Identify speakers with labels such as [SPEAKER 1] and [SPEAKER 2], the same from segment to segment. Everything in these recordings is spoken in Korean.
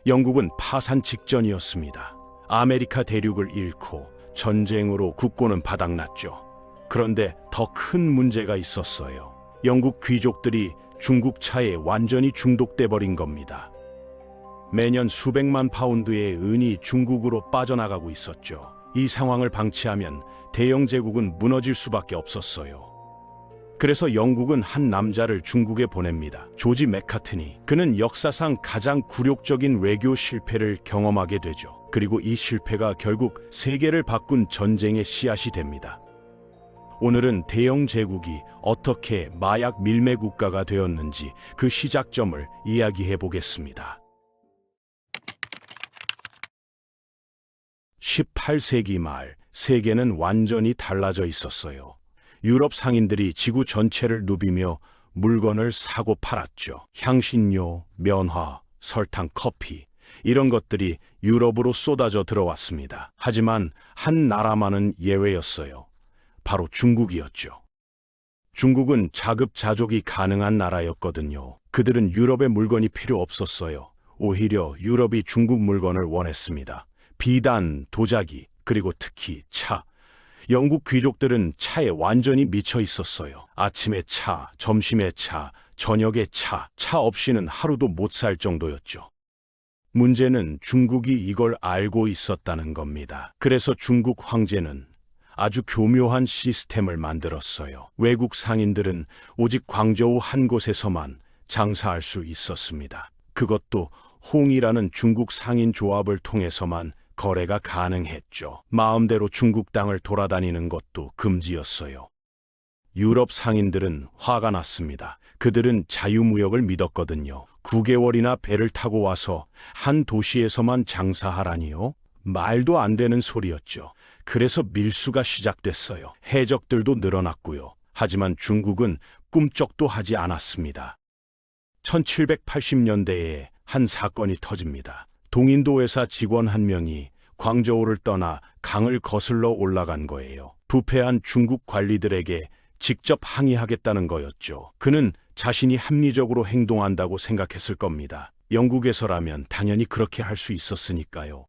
[SPEAKER 1] 영국은 파산 직전이었습니다. 아메리카 대륙을 잃고 전쟁으로 국고는 바닥났죠. 그런데 더 큰 문제가 있었어요. 영국 귀족들이 중국 차에 완전히 중독돼 버린 겁니다. 매년 수백만 파운드의 은이 중국으로 빠져나가고 있었죠. 이 상황을 방치하면 대영 제국은 무너질 수밖에 없었어요. 그래서 영국은 한 남자를 중국에 보냅니다. 조지 맥카트니. 그는 역사상 가장 굴욕적인 외교 실패를 경험하게 되죠. 그리고 이 실패가 결국 세계를 바꾼 전쟁의 씨앗이 됩니다. 오늘은 대영 제국이 어떻게 마약 밀매 국가가 되었는지 그 시작점을 이야기해 보겠습니다. 18세기 말 세계는 완전히 달라져 있었어요. 유럽 상인들이 지구 전체를 누비며 물건을 사고 팔았죠. 향신료, 면화, 설탕, 커피 이런 것들이 유럽으로 쏟아져 들어왔습니다. 하지만 한 나라만은 예외였어요. 바로 중국이었죠. 중국은 자급자족이 가능한 나라였거든요. 그들은 유럽의 물건이 필요 없었어요. 오히려 유럽이 중국 물건을 원했습니다. 비단, 도자기, 그리고 특히 차. 영국 귀족들은 차에 완전히 미쳐 있었어요. 아침에 차, 점심에 차, 저녁에 차. 차 없이는 하루도 못 살 정도였죠. 문제는 중국이 이걸 알고 있었다는 겁니다. 그래서 중국 황제는 아주 교묘한 시스템을 만들었어요. 외국 상인들은 오직 광저우 한 곳에서만 장사할 수 있었습니다. 그것도 홍이라는 중국 상인 조합을 통해서만 거래가 가능했죠. 마음대로 중국 땅을 돌아다니는 것도 금지였어요. 유럽 상인들은 화가 났습니다. 그들은 자유무역을 믿었거든요. 9개월이나 배를 타고 와서 한 도시에서만 장사하라니요? 말도 안 되는 소리였죠. 그래서 밀수가 시작됐어요. 해적들도 늘어났고요. 하지만 중국은 꿈쩍도 하지 않았습니다. 1780년대에 한 사건이 터집니다. 동인도 회사 직원 한 명이 광저우를 떠나 강을 거슬러 올라간 거예요. 부패한 중국 관리들에게 직접 항의하겠다는 거였죠. 그는 자신이 합리적으로 행동한다고 생각했을 겁니다. 영국에서라면 당연히 그렇게 할 수 있었으니까요.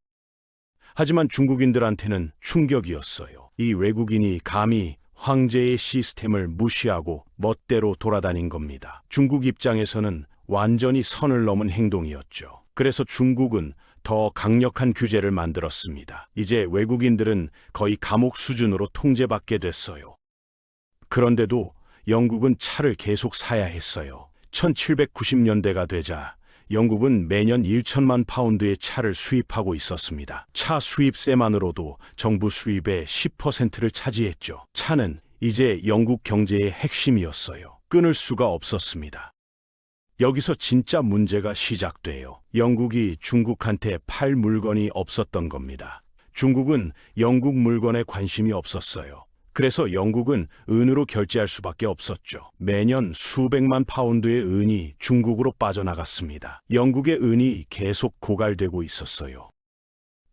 [SPEAKER 1] 하지만 중국인들한테는 충격이었어요. 이 외국인이 감히 황제의 시스템을 무시하고 멋대로 돌아다닌 겁니다. 중국 입장에서는 완전히 선을 넘은 행동이었죠. 그래서 중국은 더 강력한 규제를 만들었습니다. 이제 외국인들은 거의 감옥 수준으로 통제받게 됐어요. 그런데도 영국은 차를 계속 사야 했어요. 1790년대가 되자 영국은 매년 1천만 파운드의 차를 수입하고 있었습니다. 차 수입세만으로도 정부 수입의 10%를 차지했죠. 차는 이제 영국 경제의 핵심이었어요. 끊을 수가 없었습니다. 여기서 진짜 문제가 시작돼요. 영국이 중국한테 팔 물건이 없었던 겁니다. 중국은 영국 물건에 관심이 없었어요. 그래서 영국은 은으로 결제할 수밖에 없었죠. 매년 수백만 파운드의 은이 중국으로 빠져나갔습니다. 영국의 은이 계속 고갈되고 있었어요.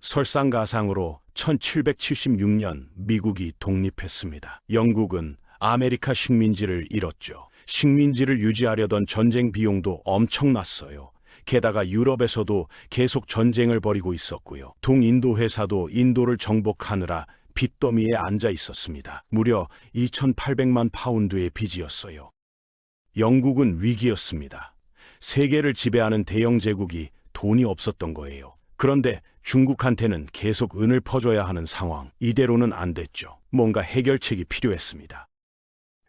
[SPEAKER 1] 설상가상으로 1776년 미국이 독립했습니다. 영국은 아메리카 식민지를 잃었죠. 식민지를 유지하려던 전쟁 비용도 엄청났어요. 게다가 유럽에서도 계속 전쟁을 벌이고 있었고요. 동인도 회사도 인도를 정복하느라 빚더미에 앉아 있었습니다. 무려 2,800만 파운드의 빚이었어요. 영국은 위기였습니다. 세계를 지배하는 대영 제국이 돈이 없었던 거예요. 그런데 중국한테는 계속 은을 퍼줘야 하는 상황. 이대로는 안 됐죠. 뭔가 해결책이 필요했습니다.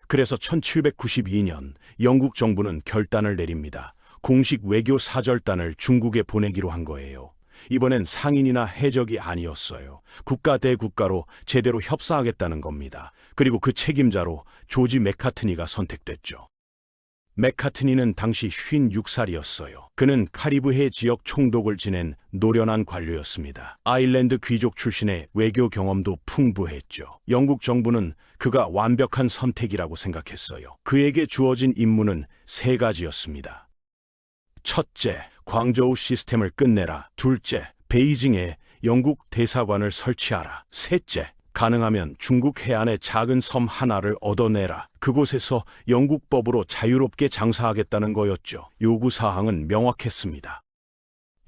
[SPEAKER 1] 그래서 1792년 영국 정부는 결단을 내립니다. 공식 외교 사절단을 중국에 보내기로 한 거예요. 이번엔 상인이나 해적이 아니었어요. 국가 대 국가로 제대로 협상하겠다는 겁니다. 그리고 그 책임자로 조지 맥카트니가 선택됐죠. 맥카트니는 당시 56살이었어요. 그는 카리브해 지역 총독을 지낸 노련한 관료였습니다. 아일랜드 귀족 출신의 외교 경험도 풍부했죠. 영국 정부는 그가 완벽한 선택이라고 생각했어요. 그에게 주어진 임무는 3가지였습니다. 첫째, 광저우 시스템을 끝내라. 둘째, 베이징에 영국 대사관을 설치하라. 셋째, 가능하면 중국 해안의 작은 섬 하나를 얻어내라. 그곳에서 영국법으로 자유롭게 장사하겠다는 거였죠. 요구사항은 명확했습니다.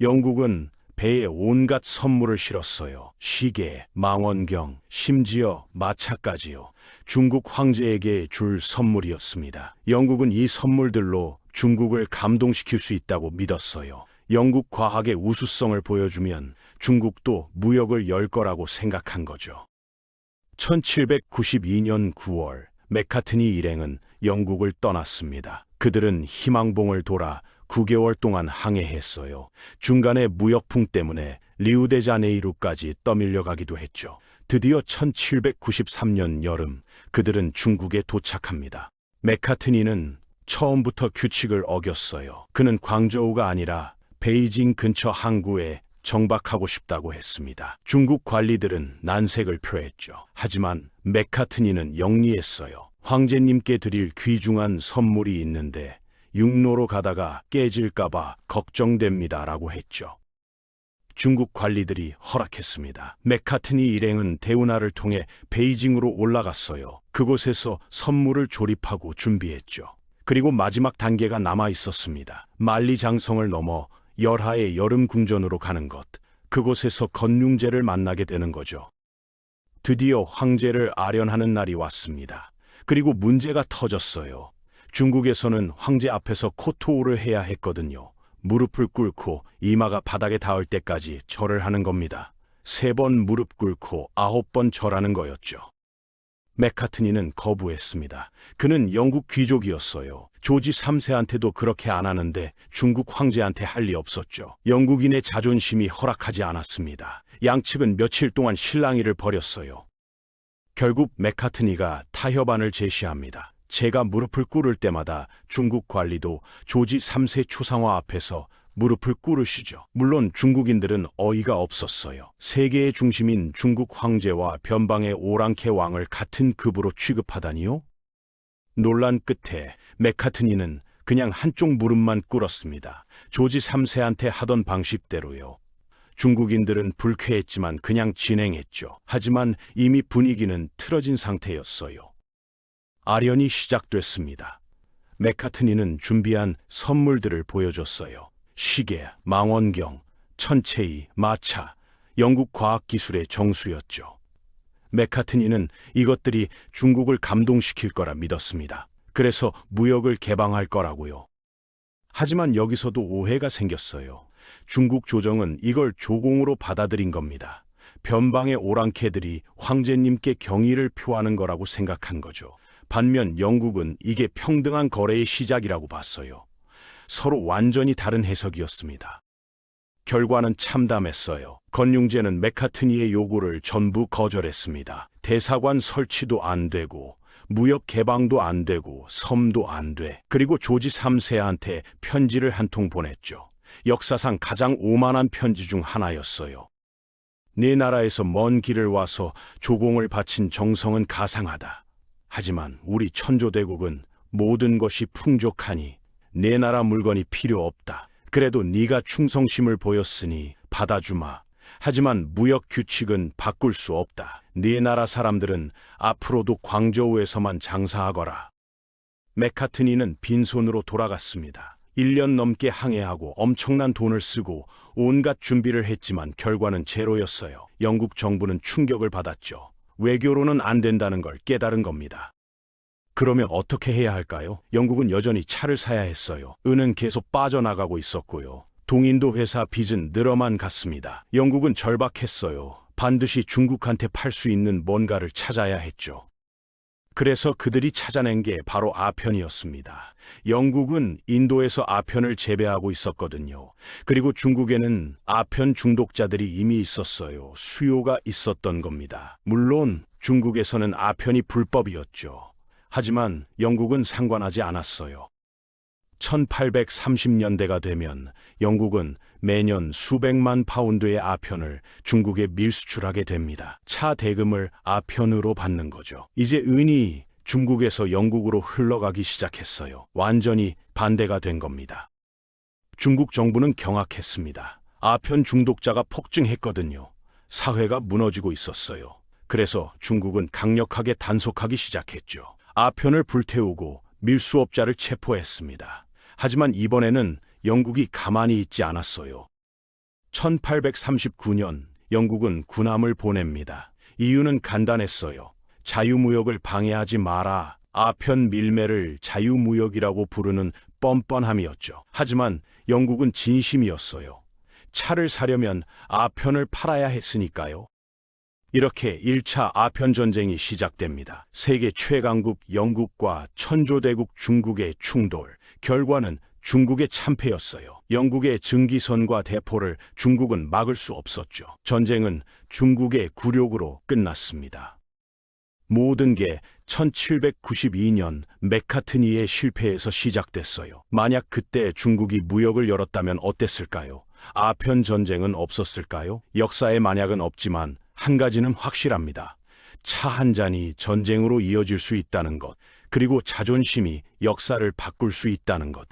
[SPEAKER 1] 영국은 배에 온갖 선물을 실었어요. 시계, 망원경, 심지어 마차까지요. 중국 황제에게 줄 선물이었습니다. 영국은 이 선물들로 중국을 감동시킬 수 있다고 믿었어요. 영국 과학의 우수성을 보여주면 중국도 무역을 열 거라고 생각한 거죠. 1792년 9월, 맥카트니 일행은 영국을 떠났습니다. 그들은 희망봉을 돌아 9개월 동안 항해했어요. 중간에 무역풍 때문에 리우데자네이루까지 떠밀려 가기도 했죠. 드디어 1793년 여름, 그들은 중국에 도착합니다. 맥카트니는 처음부터 규칙을 어겼어요. 그는 광저우가 아니라 베이징 근처 항구에 정박하고 싶다고 했습니다. 중국 관리들은 난색을 표했죠. 하지만 맥카트니는 영리했어요. 황제님께 드릴 귀중한 선물이 있는데 육로로 가다가 깨질까봐 걱정됩니다라고 했죠. 중국 관리들이 허락했습니다. 맥카트니 일행은 대운하를 통해 베이징으로 올라갔어요. 그곳에서 선물을 조립하고 준비했죠. 그리고 마지막 단계가 남아 있었습니다. 만리장성을 넘어 열하의 여름 궁전으로 가는 것. 그곳에서 건륭제를 만나게 되는 거죠. 드디어 황제를 아련하는 날이 왔습니다. 그리고 문제가 터졌어요. 중국에서는 황제 앞에서 코토우를 해야 했거든요. 무릎을 꿇고 이마가 바닥에 닿을 때까지 절을 하는 겁니다. 3번 무릎 꿇고 9번 절하는 거였죠. 맥카트니는 거부했습니다. 그는 영국 귀족이었어요. 조지 3세한테도 그렇게 안 하는데 중국 황제한테 할 리 없었죠. 영국인의 자존심이 허락하지 않았습니다. 양측은 며칠 동안 실랑이를 벌였어요. 결국 맥카트니가 타협안을 제시합니다. 제가 무릎을 꿇을 때마다 중국 관리도 조지 3세 초상화 앞에서 무릎을 꿇으시죠. 물론 중국인들은 어이가 없었어요. 세계의 중심인 중국 황제와 변방의 오랑캐 왕을 같은 급으로 취급하다니요? 논란 끝에 맥카트니는 그냥 한쪽 무릎만 꿇었습니다. 조지 3세한테 하던 방식대로요. 중국인들은 불쾌했지만 그냥 진행했죠. 하지만 이미 분위기는 틀어진 상태였어요. 아련이 시작됐습니다. 맥카트니는 준비한 선물들을 보여줬어요. 시계, 망원경, 천체의, 마차, 영국 과학기술의 정수였죠. 맥카트니는 이것들이 중국을 감동시킬 거라 믿었습니다. 그래서 무역을 개방할 거라고요. 하지만 여기서도 오해가 생겼어요. 중국 조정은 이걸 조공으로 받아들인 겁니다. 변방의 오랑캐들이 황제님께 경의를 표하는 거라고 생각한 거죠. 반면 영국은 이게 평등한 거래의 시작이라고 봤어요. 서로 완전히 다른 해석이었습니다. 결과는 참담했어요. 건륭제는 맥카트니의 요구를 전부 거절했습니다. 대사관 설치도 안 되고 무역 개방도 안 되고 섬도 안 돼. 그리고 조지 3세한테 편지를 한 통 보냈죠. 역사상 가장 오만한 편지 중 하나였어요. 네 나라에서 먼 길을 와서 조공을 바친 정성은 가상하다. 하지만 우리 천조대국은 모든 것이 풍족하니 네 나라 물건이 필요 없다. 그래도 네가 충성심을 보였으니 받아주마. 하지만 무역 규칙은 바꿀 수 없다. 네 나라 사람들은 앞으로도 광저우에서만 장사하거라. 맥카트니는 빈손으로 돌아갔습니다. 1년 넘게 항해하고 엄청난 돈을 쓰고 온갖 준비를 했지만 결과는 제로였어요. 영국 정부는 충격을 받았죠. 외교로는 안 된다는 걸 깨달은 겁니다. 그러면 어떻게 해야 할까요? 영국은 여전히 차를 사야 했어요. 은은 계속 빠져나가고 있었고요. 동인도 회사 빚은 늘어만 갔습니다. 영국은 절박했어요. 반드시 중국한테 팔 수 있는 뭔가를 찾아야 했죠. 그래서 그들이 찾아낸 게 바로 아편이었습니다. 영국은 인도에서 아편을 재배하고 있었거든요. 그리고 중국에는 아편 중독자들이 이미 있었어요. 수요가 있었던 겁니다. 물론 중국에서는 아편이 불법이었죠. 하지만 영국은 상관하지 않았어요. 1830년대가 되면 영국은 매년 수백만 파운드의 아편을 중국에 밀수출하게 됩니다. 차 대금을 아편으로 받는 거죠. 이제 은이 중국에서 영국으로 흘러가기 시작했어요. 완전히 반대가 된 겁니다. 중국 정부는 경악했습니다. 아편 중독자가 폭증했거든요. 사회가 무너지고 있었어요. 그래서 중국은 강력하게 단속하기 시작했죠. 아편을 불태우고 밀수업자를 체포했습니다. 하지만 이번에는 영국이 가만히 있지 않았어요. 1839년 영국은 군함을 보냅니다. 이유는 간단했어요. 자유무역을 방해하지 마라. 아편 밀매를 자유무역이라고 부르는 뻔뻔함이었죠. 하지만 영국은 진심이었어요. 차를 사려면 아편을 팔아야 했으니까요. 이렇게 1차 아편 전쟁이 시작됩니다. 세계 최강국 영국과 천조대국 중국의 충돌. 결과는 중국의 참패였어요. 영국의 증기선과 대포를 중국은 막을 수 없었죠. 전쟁은 중국의 굴욕으로 끝났습니다. 모든 게 1792년 맥카트니의 실패에서 시작됐어요. 만약 그때 중국이 무역을 열었다면 어땠을까요? 아편 전쟁은 없었을까요? 역사에 만약은 없지만 한 가지는 확실합니다. 차 한 잔이 전쟁으로 이어질 수 있다는 것, 그리고 자존심이 역사를 바꿀 수 있다는 것.